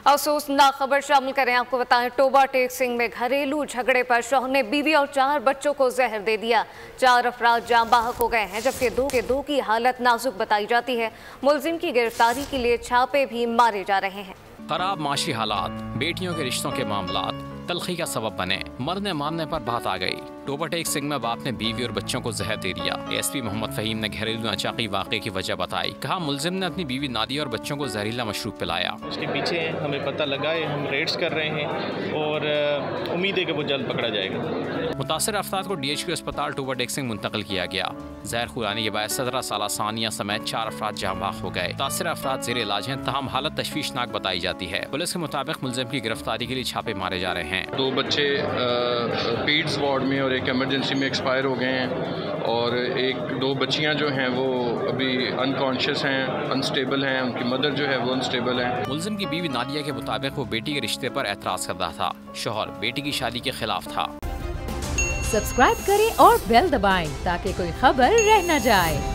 अफसोसनाक खबर शामिल करें। आपको बताएं, टोबा टेक सिंह में घरेलू झगड़े पर शौहर ने बीवी और 4 बच्चों को जहर दे दिया। 4 अफराद जाँ बाहक हो गए हैं, जबकि दो की हालत नाजुक बताई जाती है। मुलजिम की गिरफ्तारी के लिए छापे भी मारे जा रहे हैं। खराब माशी हालात, बेटियों के रिश्तों के मामलात तलखी का सबब बने। मरने मारने पर बात आ गई। टोबा टेक सिंह में बाप ने बीवी और बच्चों को जहर दे दिया। एसपी मोहम्मद फहीम ने घरेलू नाचाकी वाक़े की वजह बताई। कहा, मुलजिम ने अपनी बीवी नादिया और बच्चों को जहरीला मशरूब पिलाया। उसके पीछे हमें पता लगा है, हम रेड्स कर रहे हैं और उम्मीद है कि वो जल्द पकड़ा जाएगा। मुतासर अफराद को DHQ अस्पताल टोबा टेक सिंह मुंतकिल किया गया। जहर खुरानी के बाद 17 साल सानिया समेत 4 अफराद जाँ बाहक हो गए। मुतासर अफराद जेर इलाज हैं, तहम हालत तशवीशनाक बताई जाती है। पुलिस के मुताबिक मुलजिम की गिरफ्तारी के लिए छापे मारे जा रहे हैं। 2 बच्चे पीड्स वार्ड में और एक इमरजेंसी में एक्सपायर हो गए हैं और 2 बच्चियां जो हैं वो अभी अनकॉन्शियस हैं, अनस्टेबल हैं। उनकी मदर जो है वो अनस्टेबल है। मुलजिम की बीवी नादिया के मुताबिक वो बेटी के रिश्ते पर एतराज़ कर रहा था। शौहर बेटी की शादी के खिलाफ था। सब्सक्राइब करें और बेल दबाएं ताकि कोई खबर रह न जाए।